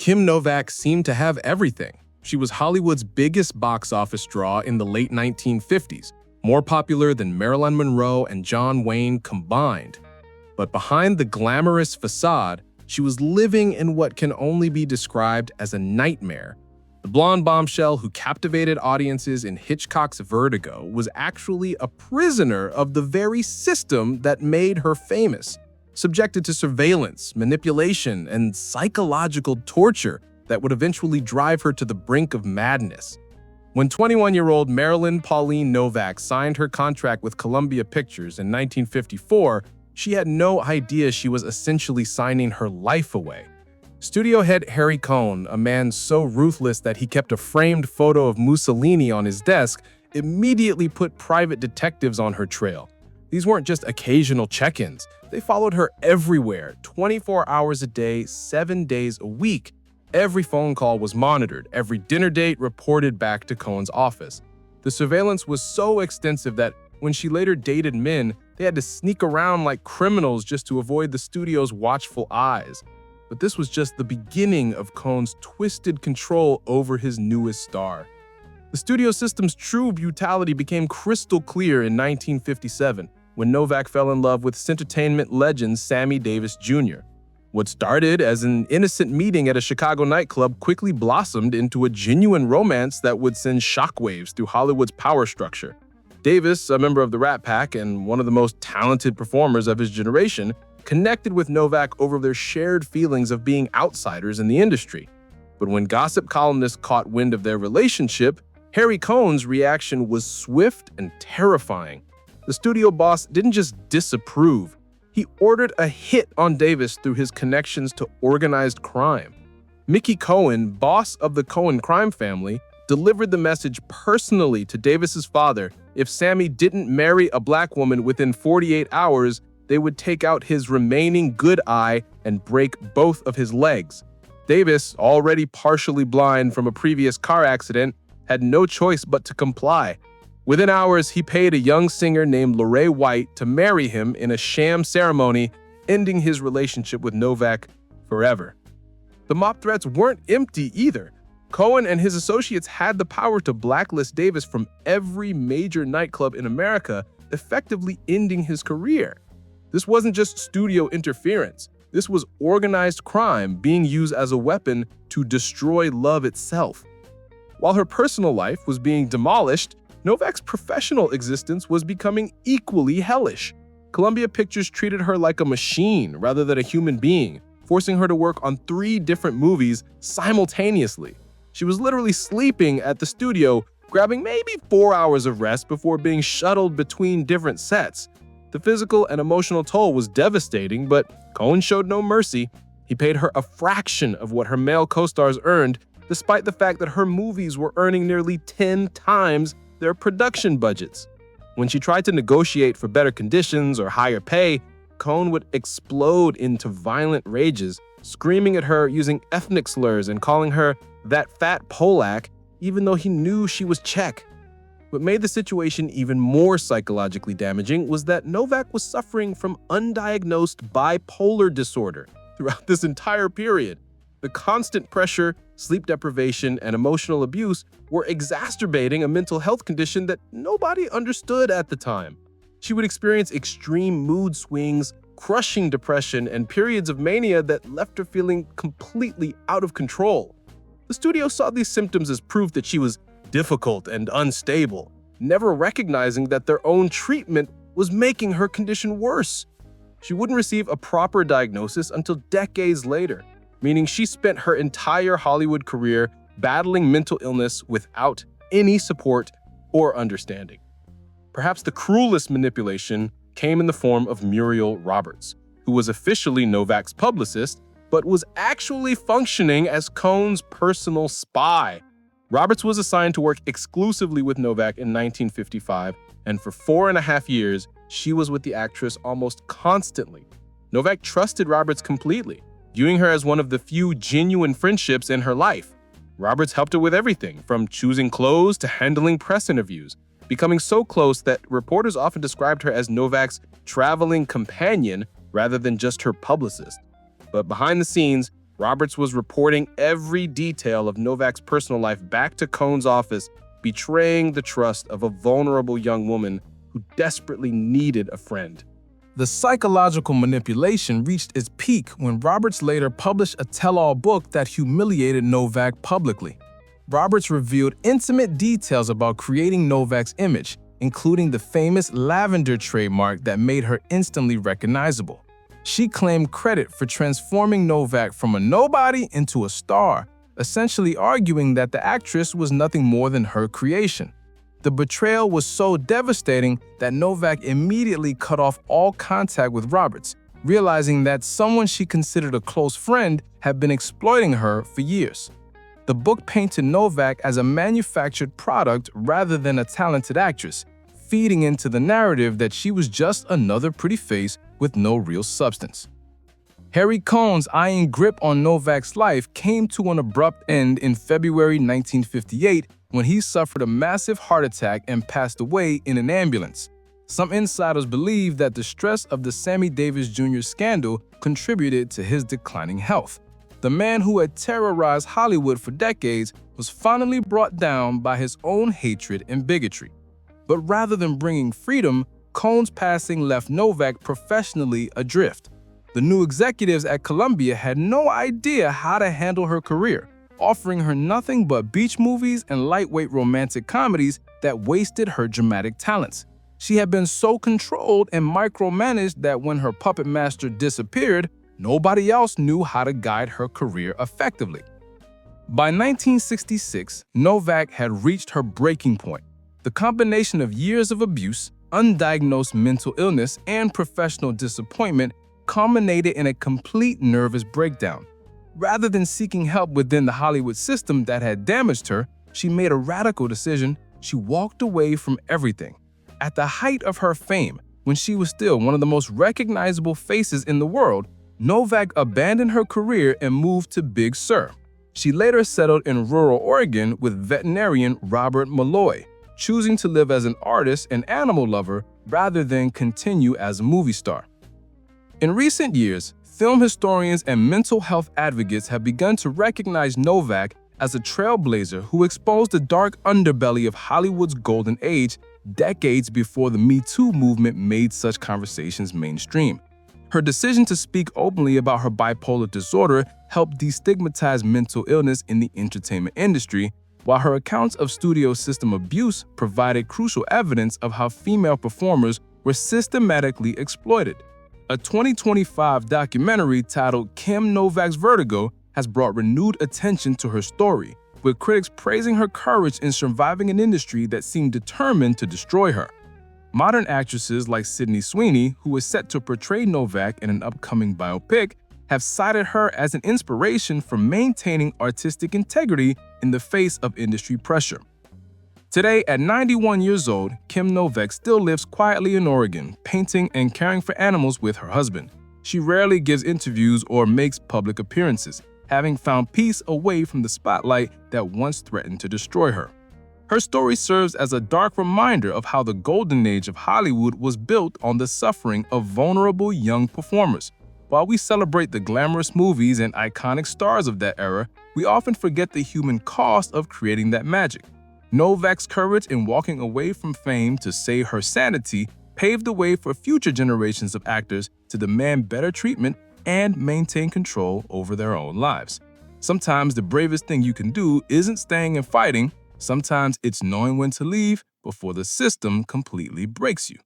Kim Novak seemed to have everything. She was Hollywood's biggest box office draw in the late 1950s, more popular than Marilyn Monroe and John Wayne combined. But behind the glamorous facade, she was living in what can only be described as a nightmare. The blonde bombshell who captivated audiences in Hitchcock's Vertigo was actually a prisoner of the very system that made her famous, subjected to surveillance, manipulation, and psychological torture that would eventually drive her to the brink of madness. When 21-year-old Marilyn Pauline Novak signed her contract with Columbia Pictures in 1954, she had no idea she was essentially signing her life away. Studio head Harry Cohn, a man so ruthless that he kept a framed photo of Mussolini on his desk, immediately put private detectives on her trail. These weren't just occasional check-ins. They followed her everywhere, 24 hours a day, 7 days a week. Every phone call was monitored, every dinner date reported back to Cohn's office. The surveillance was so extensive that when she later dated men, they had to sneak around like criminals just to avoid the studio's watchful eyes. But this was just the beginning of Cohn's twisted control over his newest star. The studio system's true brutality became crystal clear in 1957, when Novak fell in love with entertainment legend Sammy Davis Jr. What started as an innocent meeting at a Chicago nightclub quickly blossomed into a genuine romance that would send shockwaves through Hollywood's power structure. Davis, a member of the Rat Pack and one of the most talented performers of his generation, connected with Novak over their shared feelings of being outsiders in the industry. But when gossip columnists caught wind of their relationship, Harry Cohn's reaction was swift and terrifying. The studio boss didn't just disapprove, he ordered a hit on Davis through his connections to organized crime. Mickey Cohen, boss of the Cohen crime family, delivered the message personally to Davis's father. If Sammy didn't marry a black woman within 48 hours, they would take out his remaining good eye and break both of his legs. Davis, already partially blind from a previous car accident, had no choice but to comply. Within hours, he paid a young singer named Lorraine White to marry him in a sham ceremony, ending his relationship with Novak forever. The mob threats weren't empty either. Cohen and his associates had the power to blacklist Davis from every major nightclub in America, effectively ending his career. This wasn't just studio interference. This was organized crime being used as a weapon to destroy love itself. While her personal life was being demolished, Novak's professional existence was becoming equally hellish. Columbia Pictures treated her like a machine rather than a human being, forcing her to work on 3 different movies simultaneously. She was literally sleeping at the studio, grabbing maybe 4 hours of rest before being shuttled between different sets. The physical and emotional toll was devastating, but Cohen showed no mercy. He paid her a fraction of what her male co-stars earned, despite the fact that her movies were earning nearly 10 times their production budgets. When she tried to negotiate for better conditions or higher pay, Cohn would explode into violent rages, screaming at her using ethnic slurs and calling her that fat Polak, even though he knew she was Czech. What made the situation even more psychologically damaging was that Novak was suffering from undiagnosed bipolar disorder throughout this entire period. The constant pressure, sleep deprivation, and emotional abuse were exacerbating a mental health condition that nobody understood at the time. She would experience extreme mood swings, crushing depression, and periods of mania that left her feeling completely out of control. The studio saw these symptoms as proof that she was difficult and unstable, never recognizing that their own treatment was making her condition worse. She wouldn't receive a proper diagnosis until decades later, meaning she spent her entire Hollywood career battling mental illness without any support or understanding. Perhaps the cruelest manipulation came in the form of Muriel Roberts, who was officially Novak's publicist, but was actually functioning as Cohn's personal spy. Roberts was assigned to work exclusively with Novak in 1955, and for 4.5 years, she was with the actress almost constantly. Novak trusted Roberts completely, viewing her as one of the few genuine friendships in her life. Roberts helped her with everything, from choosing clothes to handling press interviews, becoming so close that reporters often described her as Novak's traveling companion rather than just her publicist. But behind the scenes, Roberts was reporting every detail of Novak's personal life back to Cohn's office, betraying the trust of a vulnerable young woman who desperately needed a friend. The psychological manipulation reached its peak when Roberts later published a tell-all book that humiliated Novak publicly. Roberts revealed intimate details about creating Novak's image, including the famous lavender trademark that made her instantly recognizable. She claimed credit for transforming Novak from a nobody into a star, essentially arguing that the actress was nothing more than her creation. The betrayal was so devastating that Novak immediately cut off all contact with Roberts, realizing that someone she considered a close friend had been exploiting her for years. The book painted Novak as a manufactured product rather than a talented actress, feeding into the narrative that she was just another pretty face with no real substance. Harry Cohn's iron grip on Novak's life came to an abrupt end in February 1958 when he suffered a massive heart attack and passed away in an ambulance. Some insiders believe that the stress of the Sammy Davis Jr. scandal contributed to his declining health. The man who had terrorized Hollywood for decades was finally brought down by his own hatred and bigotry. But rather than bringing freedom, Cohn's passing left Novak professionally adrift. The new executives at Columbia had no idea how to handle her career, offering her nothing but beach movies and lightweight romantic comedies that wasted her dramatic talents. She had been so controlled and micromanaged that when her puppet master disappeared, nobody else knew how to guide her career effectively. By 1966, Novak had reached her breaking point. The combination of years of abuse, undiagnosed mental illness, and professional disappointment culminated in a complete nervous breakdown. Rather than seeking help within the Hollywood system that had damaged her, she made a radical decision. She walked away from everything. At the height of her fame, when she was still one of the most recognizable faces in the world, Novak abandoned her career and moved to Big Sur. She later settled in rural Oregon with veterinarian Robert Malloy, choosing to live as an artist and animal lover rather than continue as a movie star. In recent years, film historians and mental health advocates have begun to recognize Novak as a trailblazer who exposed the dark underbelly of Hollywood's golden age decades before the Me Too movement made such conversations mainstream. Her decision to speak openly about her bipolar disorder helped destigmatize mental illness in the entertainment industry, while her accounts of studio system abuse provided crucial evidence of how female performers were systematically exploited. A 2025 documentary titled Kim Novak's Vertigo has brought renewed attention to her story, with critics praising her courage in surviving an industry that seemed determined to destroy her. Modern actresses like Sydney Sweeney, who is set to portray Novak in an upcoming biopic, have cited her as an inspiration for maintaining artistic integrity in the face of industry pressure. Today, at 91 years old, Kim Novak still lives quietly in Oregon, painting and caring for animals with her husband. She rarely gives interviews or makes public appearances, having found peace away from the spotlight that once threatened to destroy her. Her story serves as a dark reminder of how the golden age of Hollywood was built on the suffering of vulnerable young performers. While we celebrate the glamorous movies and iconic stars of that era, we often forget the human cost of creating that magic. Novak's courage in walking away from fame to save her sanity paved the way for future generations of actors to demand better treatment and maintain control over their own lives. Sometimes the bravest thing you can do isn't staying and fighting. Sometimes it's knowing when to leave before the system completely breaks you.